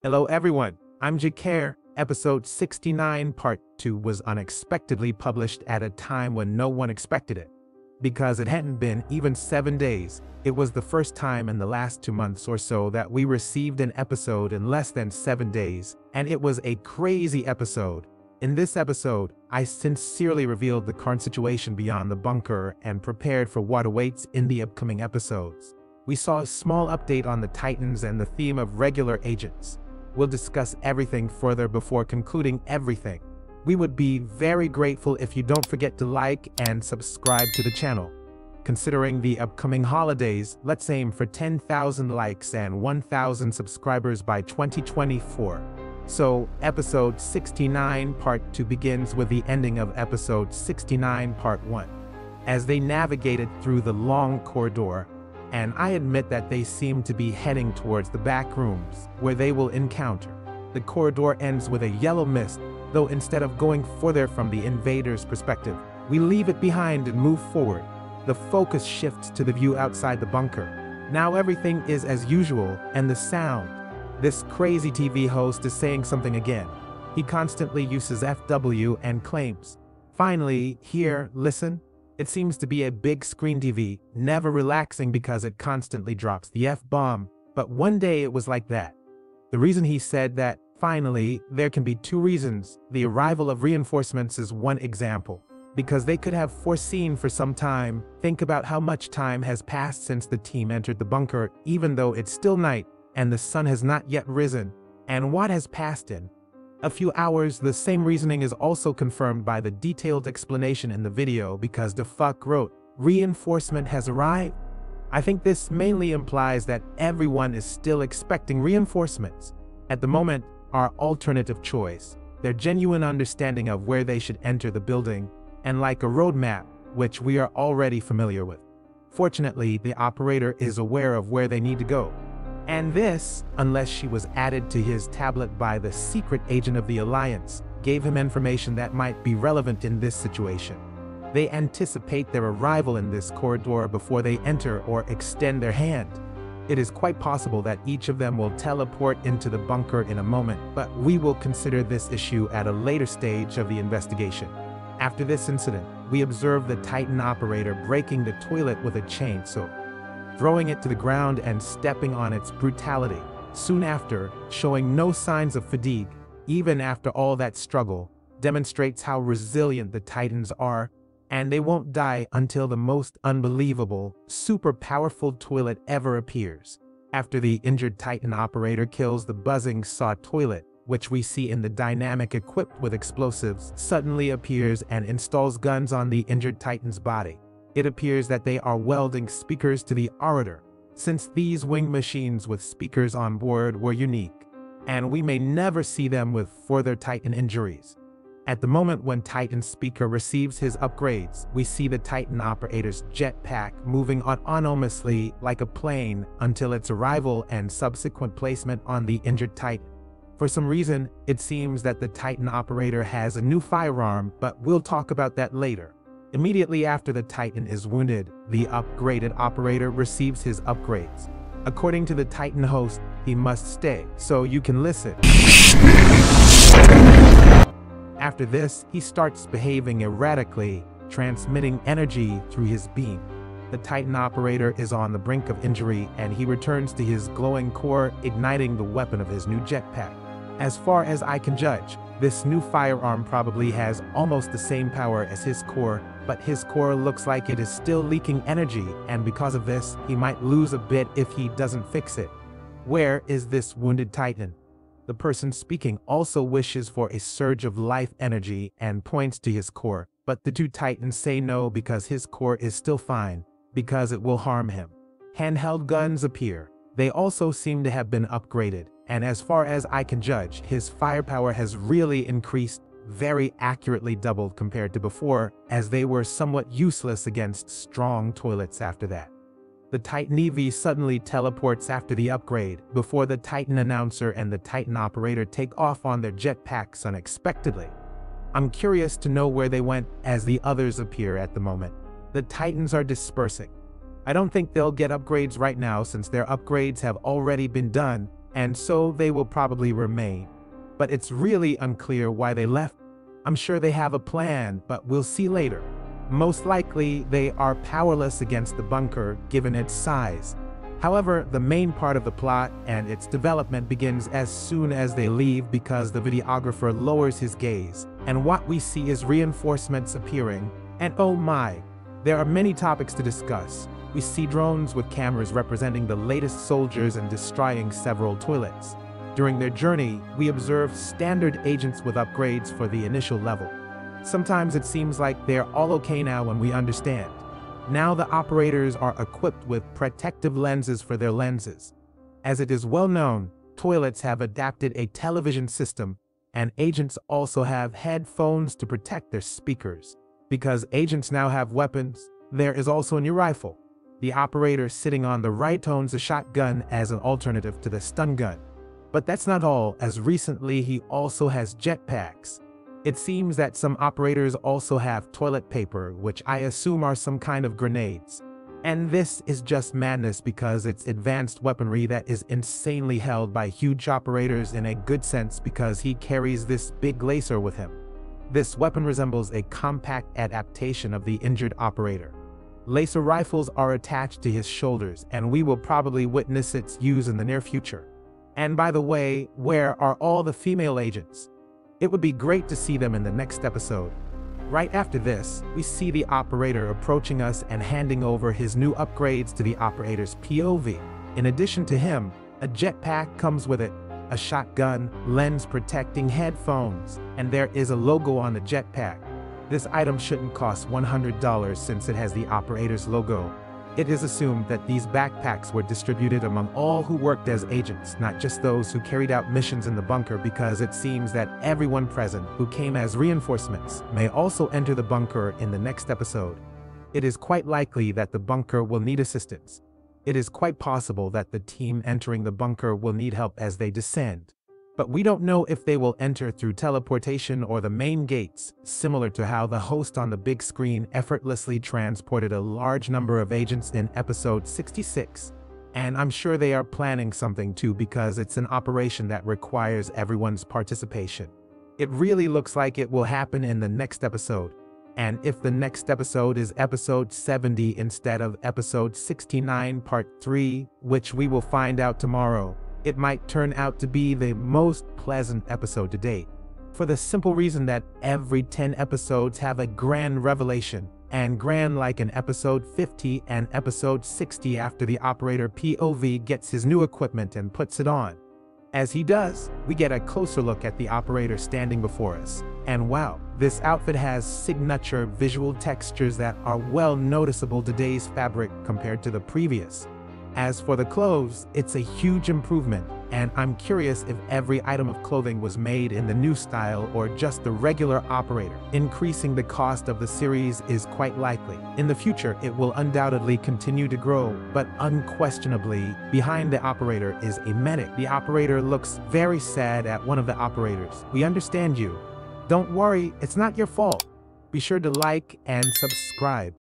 Hello everyone, I'm Djeqair. Episode 69 Part 2 was unexpectedly published at a time when no one expected it. Because it hadn't been even 7 days, it was the first time in the last 2 months or so that we received an episode in less than 7 days, and it was a crazy episode. In this episode, I sincerely revealed the current situation beyond the bunker and prepared for what awaits in the upcoming episodes. We saw a small update on the Titans and the theme of regular agents. We'll discuss everything further before concluding everything. We would be very grateful if you don't forget to like and subscribe to the channel. Considering the upcoming holidays, let's aim for 10,000 likes and 1,000 subscribers by 2024. So, episode 69 part 2 begins with the ending of episode 69 part 1. As they navigated through the long corridor, and I admit that they seem to be heading towards the back rooms, where they will encounter. The corridor ends with a yellow mist, though instead of going further from the invader's perspective, we leave it behind and move forward. The focus shifts to the view outside the bunker. Now everything is as usual, and the sound. This crazy TV host is saying something again. He constantly uses FW and claims. Finally, here, listen. It seems to be a big screen TV, never relaxing because it constantly drops the F-bomb, but one day it was like that. The reason he said that, finally, there can be 2 reasons. The arrival of reinforcements is one example. Because they could have foreseen for some time. Think about how much time has passed since the team entered the bunker, even though it's still night, and the sun has not yet risen. And what has passed in a few hours? The same reasoning is also confirmed by the detailed explanation in the video because DaFuq wrote, "Reinforcement has arrived." I think this mainly implies that everyone is still expecting reinforcements. At the moment, our alternative choice, their genuine understanding of where they should enter the building, and like a roadmap, which we are already familiar with. Fortunately, the operator is aware of where they need to go. And this, unless she was added to his tablet by the secret agent of the Alliance, gave him information that might be relevant in this situation. They anticipate their arrival in this corridor before they enter or extend their hand. It is quite possible that each of them will teleport into the bunker in a moment, but we will consider this issue at a later stage of the investigation. After this incident, we observe the Titan operator breaking the toilet with a chainsaw, throwing it to the ground and stepping on its brutality. Soon after, showing no signs of fatigue, even after all that struggle, demonstrates how resilient the Titans are, and they won't die until the most unbelievable, super powerful toilet ever appears. After the injured Titan operator kills the buzzing saw toilet, which we see in the dynamic equipped with explosives, suddenly appears and installs guns on the injured Titan's body. It appears that they are welding speakers to the orator, since these wing machines with speakers on board were unique, and we may never see them with further Titan injuries. At the moment when Titan's speaker receives his upgrades, we see the Titan operator's jetpack moving autonomously like a plane until its arrival and subsequent placement on the injured Titan. For some reason, it seems that the Titan operator has a new firearm, but we'll talk about that later. Immediately after the Titan is wounded, the upgraded operator receives his upgrades. According to the Titan host, he must stay, so you can listen. After this, he starts behaving erratically, transmitting energy through his beam. The Titan operator is on the brink of injury, and he returns to his glowing core, igniting the weapon of his new jetpack. As far as I can judge, this new firearm probably has almost the same power as his core, but his core looks like it is still leaking energy, and because of this, he might lose a bit if he doesn't fix it. Where is this wounded Titan? The person speaking also wishes for a surge of life energy and points to his core, but the 2 Titans say no because his core is still fine, because it will harm him. Handheld guns appear. They also seem to have been upgraded, and as far as I can judge, his firepower has really increased, very accurately doubled compared to before, as they were somewhat useless against strong toilets after that. The Titan EV suddenly teleports after the upgrade, before the Titan announcer and the Titan operator take off on their jetpacks unexpectedly. I'm curious to know where they went, as the others appear at the moment. The Titans are dispersing. I don't think they'll get upgrades right now since their upgrades have already been done, and so they will probably remain. But it's really unclear why they left. I'm sure they have a plan, but we'll see later. Most likely, they are powerless against the bunker given its size. However, the main part of the plot and its development begins as soon as they leave because the videographer lowers his gaze, and what we see is reinforcements appearing, and oh my, there are many topics to discuss. We see drones with cameras representing the latest soldiers and destroying several toilets. During their journey, we observe standard agents with upgrades for the initial level. Sometimes it seems like they're all okay now when we understand. Now the operators are equipped with protective lenses for their lenses. As it is well known, toilets have adapted a television system, and agents also have headphones to protect their speakers. Because agents now have weapons, there is also a new rifle. The operator sitting on the right owns a shotgun as an alternative to the stun gun. But that's not all, as recently he also has jetpacks. It seems that some operators also have toilet paper, which I assume are some kind of grenades. And this is just madness because it's advanced weaponry that is insanely held by huge operators in a good sense because he carries this big laser with him. This weapon resembles a compact adaptation of the injured operator. Laser rifles are attached to his shoulders, and we will probably witness its use in the near future. And by the way, where are all the female agents? It would be great to see them in the next episode. Right after this, we see the operator approaching us and handing over his new upgrades to the operator's POV. In addition to him, a jetpack comes with it, a shotgun, lens-protecting headphones, and there is a logo on the jetpack. This item shouldn't cost $100 since it has the operator's logo. It is assumed that these backpacks were distributed among all who worked as agents, not just those who carried out missions in the bunker, because it seems that everyone present who came as reinforcements may also enter the bunker in the next episode. It is quite likely that the bunker will need assistance. It is quite possible that the team entering the bunker will need help as they descend. But we don't know if they will enter through teleportation or the main gates, similar to how the host on the big screen effortlessly transported a large number of agents in episode 66. And I'm sure they are planning something too because it's an operation that requires everyone's participation. It really looks like it will happen in the next episode. And if the next episode is episode 70 instead of episode 69 part 3, which we will find out tomorrow, it might turn out to be the most pleasant episode to date. For the simple reason that every 10 episodes have a grand revelation, and grand like in episode 50 and episode 60 after the operator POV gets his new equipment and puts it on. As he does, we get a closer look at the operator standing before us. And wow, this outfit has signature visual textures that are well noticeable to today's fabric compared to the previous. As for the clothes, it's a huge improvement, and I'm curious if every item of clothing was made in the new style or just the regular operator. Increasing the cost of the series is quite likely. In the future, it will undoubtedly continue to grow, but unquestionably, behind the operator is a medic. The operator looks very sad at one of the operators. We understand you. Don't worry, it's not your fault. Be sure to like and subscribe.